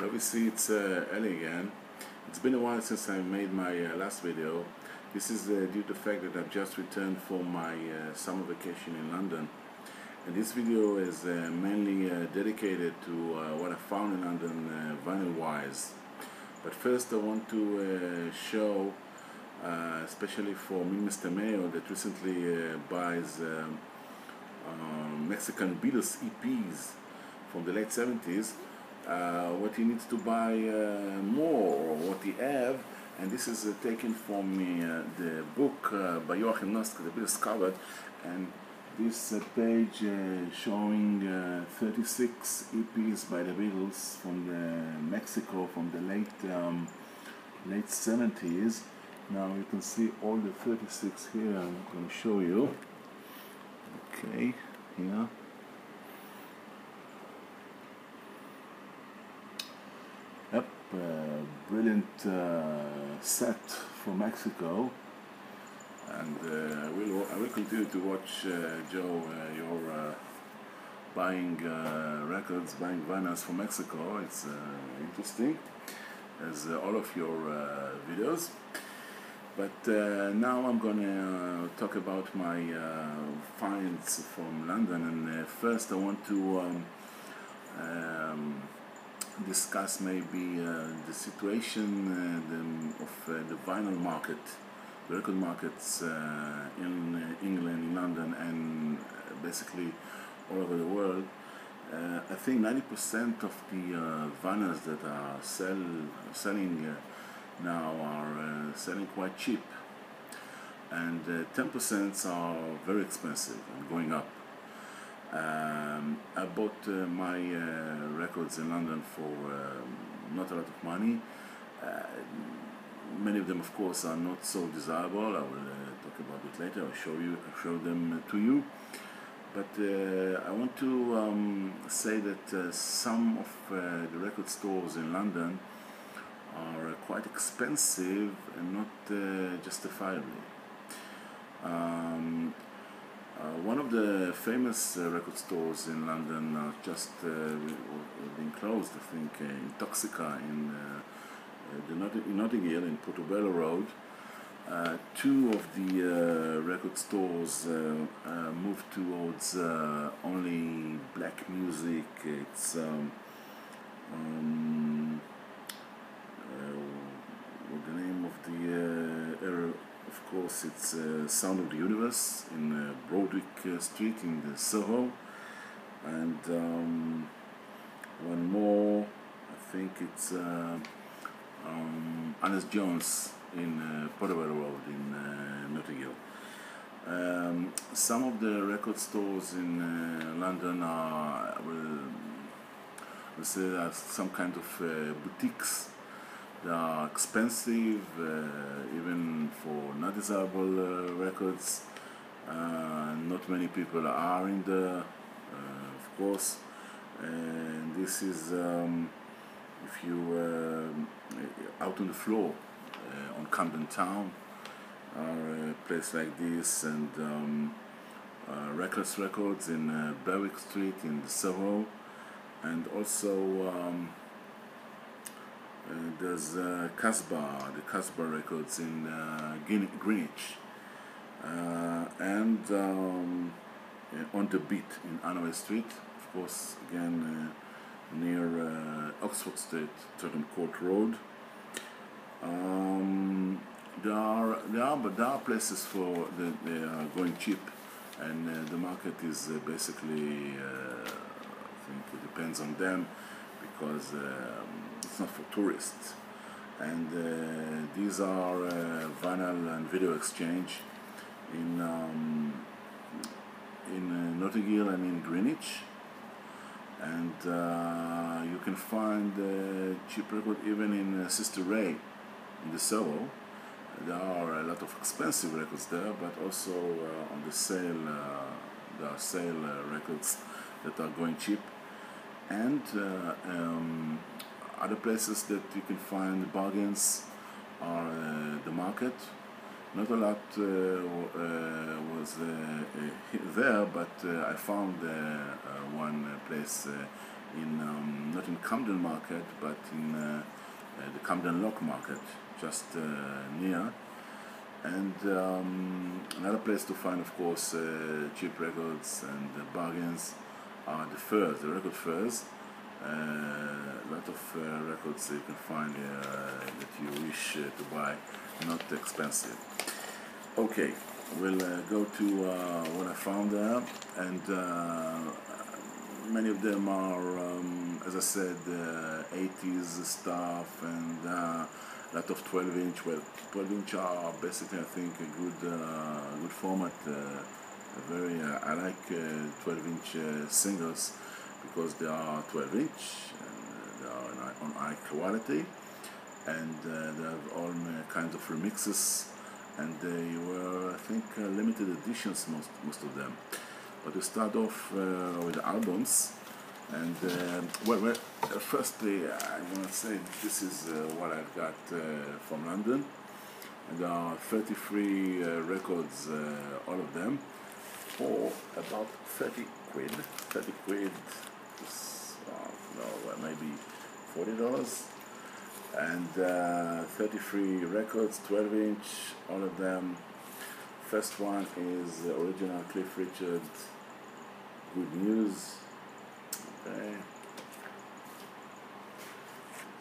Obviously it's Eli again. It's been a while since I made my last video. This is due to the fact that I've just returned from my summer vacation in London, and this video is mainly dedicated to what I found in London vinyl wise. But first I want to show, especially for me, Mr. Mayo, that recently buys Mexican Beatles EPs from the late 70s, what he needs to buy more, or what he have. And this is taken from the book by Joachim Noske, The Beatles Covered, and this page showing 36 EPs by the Beatles from Mexico from the late 70s. Now you can see all the 36 here. I'm going to show you. Okay, here. Yep, brilliant set for Mexico, and I will continue to watch Joe. You're buying records, buying vinyls from Mexico. It's interesting, as all of your videos. But now I'm gonna talk about my finds from London, and first I want to discuss maybe the situation of the vinyl market, the record markets in England, in London, and basically all over the world. I think 90% of the vinyls that are selling now are selling quite cheap, and 10% are very expensive and going up. I bought my records in London for not a lot of money. Many of them, of course, are not so desirable. I will talk about it later. I'll show them to you. But I want to say that some of the record stores in London are quite expensive and not justifiably. One of the famous record stores in London are just been closed, I think, in Toxica, in Notting Hill, in Portobello Road. Two of the record stores moved towards only black music. It's the name of the of course, it's Sound of the Universe in Broadwick Street in the Soho, and one more, I think it's Annes Jones in Portobello Road in Notting Hill. Some of the record stores in London are, we'll say, are some kind of boutiques. They are expensive, even for not desirable records. Not many people are in there, of course. And this is if you out on the floor on Camden Town, or a place like this, and Reckless Records in Berwick Street in Soho, and also there's Casbah, the Casbah Records in Greenwich, and On the Beat in Anway Street, of course, again near Oxford Street, Tottenham Court Road. There are places for they are going cheap, and the market is basically, I think it depends on them, because it's not for tourists. And these are vinyl and video exchange in Notting Hill and in Greenwich, and you can find cheap record even in Sister Ray in the Soho. There are a lot of expensive records there, but also on the sale, there are sale records that are going cheap. And other places that you can find bargains are the market. Not a lot was there, but I found one place not in Camden Market, but in the Camden Lock Market, just near. And another place to find, of course, cheap records and bargains are the fairs, the record fairs. A lot of records you can find that you wish to buy, not expensive. Okay, we'll go to what I found there, and many of them are, as I said, 80s stuff, and a lot of 12-inch. Well, 12-inch are basically, I think, a good format. I like 12-inch singles because they are 12-inch and they are on high quality, and they have all kinds of remixes, and they were, I think, limited editions, most of them. But we start off with albums, and firstly, I'm gonna say this is what I've got from London. And there are 33 records, all of them, for about 30 quid. 30 quid, maybe $40. And 33 records, 12-inch, all of them. First one is the original Cliff Richard, Good News. Okay.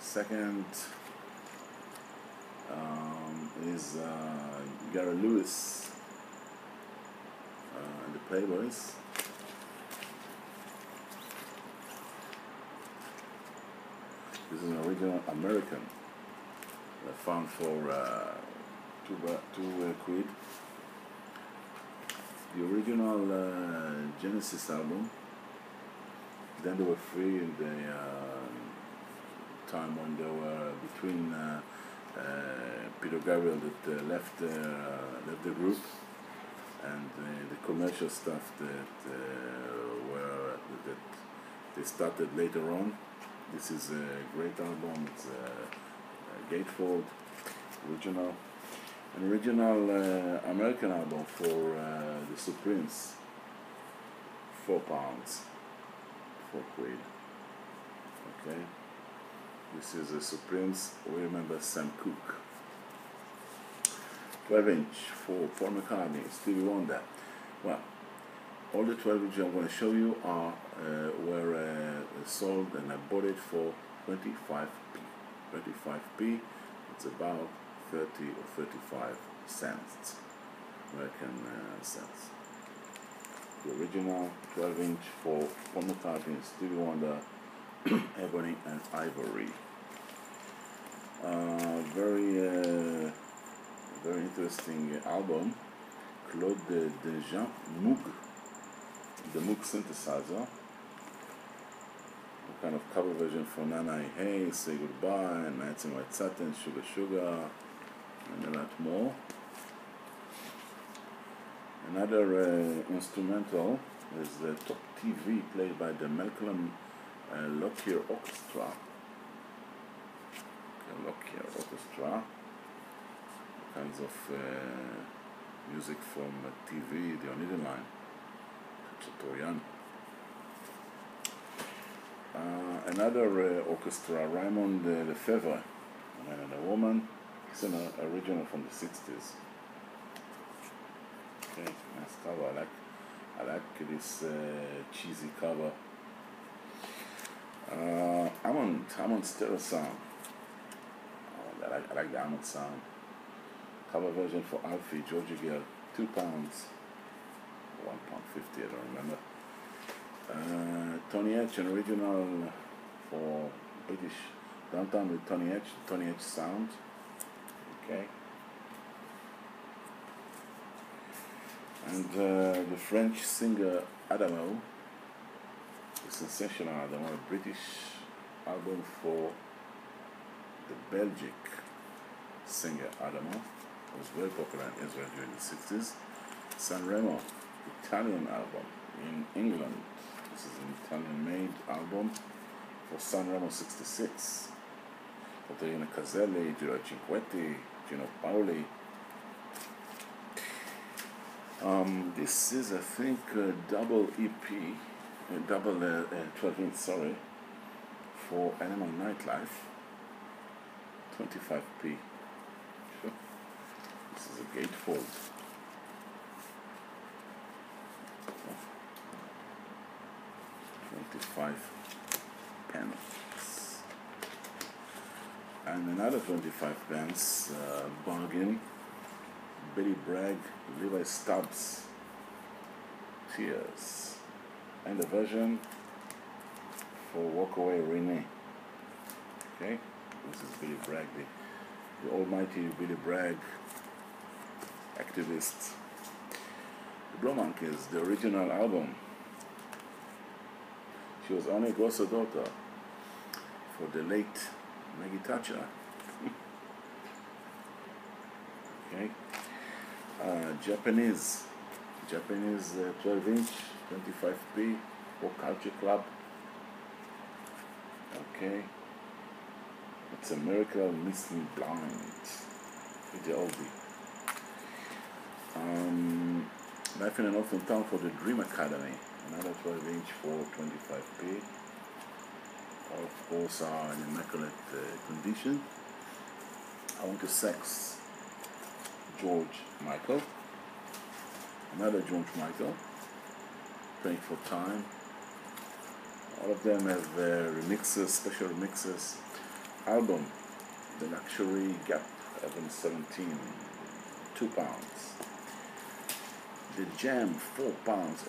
Second is Gary Lewis and the Playboys. This is an original American found for two quid. The original Genesis album. Then they were free in the time when they were between Peter Gabriel that left the group, and the commercial stuff that they started later on. This is a great album. It's a Gatefold original. An original American album for the Supremes. £4, 4 quid. Okay. This is the Supremes. We remember Sam Cooke. 12-inch for Paul McCartney, Stevie Wonder. Well, all the 12-inch I'm going to show you were sold, and I bought it for 25p. 25p. It's about 30 or 35 cents, American cents. The original 12-inch for Paul McCartney, Stevie Wonder, Ebony and Ivory. Very interesting album. Claude Dejean, Moog, the Moog synthesizer. A kind of cover version for Nana Hey, Say Goodbye, Nights in White Satin, Sugar Sugar, and a lot more. Another instrumental is the Top TV, played by the Malcolm Lockyer Orchestra. Lockyer Orchestra. Kinds of music from TV, the Oneida Line, Chateaubriand. Another orchestra, Raymond Lefebvre, Man and a Woman. It's an original from the 60s. Okay, nice cover. I like this cheesy cover. Hammond stereo sound. I like the Hammond sound. Cover version for Alfie, Georgia Girl, £2, £1.50, I don't remember. Tony H, an original for British Downtown with Tony H sound. Okay. And the French singer Adamo, the sensational Adamo, a British album for the Belgic singer Adamo. Was very popular in Israel during the 60s. Sanremo, Italian album in England. This is an Italian-made album for Sanremo 66. Caterina Caselli, Giro Cinquetti, Gino Paoli. This is, I think, a double EP, a double 12-inch, sorry, for Animal Nightlife, 25p. This is a gatefold. 25 pence. And another 25 pence bargain. Billy Bragg, Levi Stubbs, Tears. And the version for Walk Away Renee. Okay, this is Billy Bragg, the almighty Billy Bragg activist. The Blue Monkeys, the original album. She was Arnie Grosser daughter for the late Maggie Thatcher. Okay, Japanese 12-inch, 25p for Culture Club. Okay, it's a Miracle Miss Me Blind. It's the oldie. Life in an Open Town for the Dream Academy. Another 12-inch for 25p. All of course are in immaculate condition. I Want to Sex, George Michael. Another George Michael, Praying for Time. All of them have remixes, special remixes. Album, The Luxury Gap, Evan 17, £2. The Jam, £4.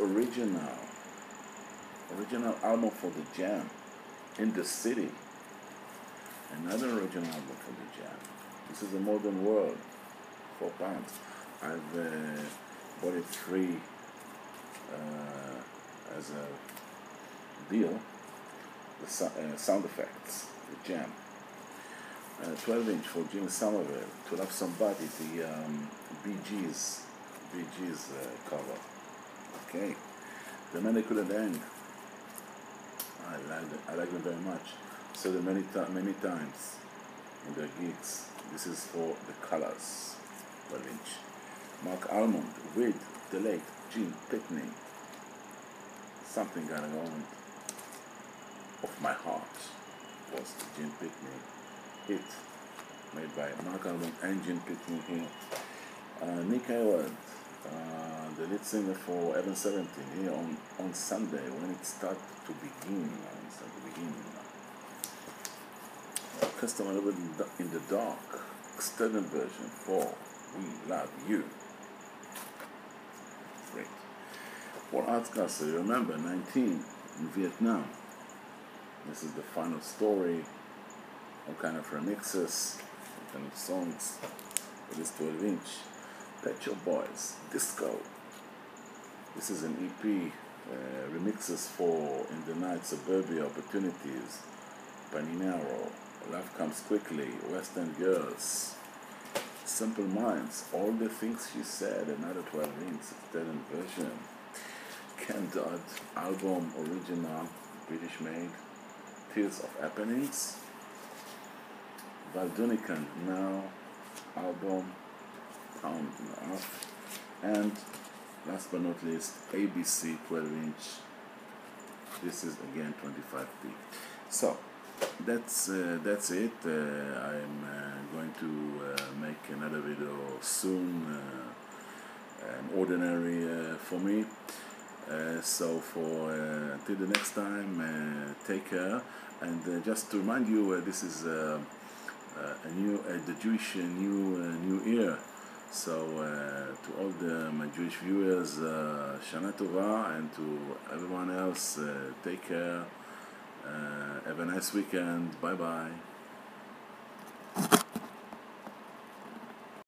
Original album for The Jam, In the City. Another original album for The Jam. This is A Modern World, £4. I've bought it free as a deal. The sound effects, The Jam. 12-inch for Jimmy Somerville, To Love Somebody, the Bee Gees cover. Okay, The Men That Couldn't Hang. I like them very much. So the many times in their gigs. This is for The Colors, 12-inch. Mark Almond with the late Gene Pitney. Something Got On of My Heart was the Gene Pitney hit made by Mark Almond and Gene Pitney here. Nick Hayward, the lead singer for Evan 17 here on Sunday when it started to begin. Custom in the Dark, extended version for We Love You. Great. For Art Castle, remember 19 in Vietnam. This is the final story. All kind of remixes, all kind of songs for this 12-inch. Pet Shop Boys, Disco. This is an EP, remixes for In the Night, Suburbia Opportunities, Paninaro, Love Comes Quickly, West End Girls, Simple Minds, All the Things She Said, another 12-inch extended version. Ken Dodd, album original, British made, Tears of Happenings. Val Dunican, now, album, pound and a half. And last but not least, ABC 12-inch. This is again 25p. So that's it. I'm going to make another video soon. An ordinary for me. So for until the next time, take care. And just to remind you, this is the Jewish new year. So to all my Jewish viewers, Shana Tova, and to everyone else, take care. Have a nice weekend. Bye bye.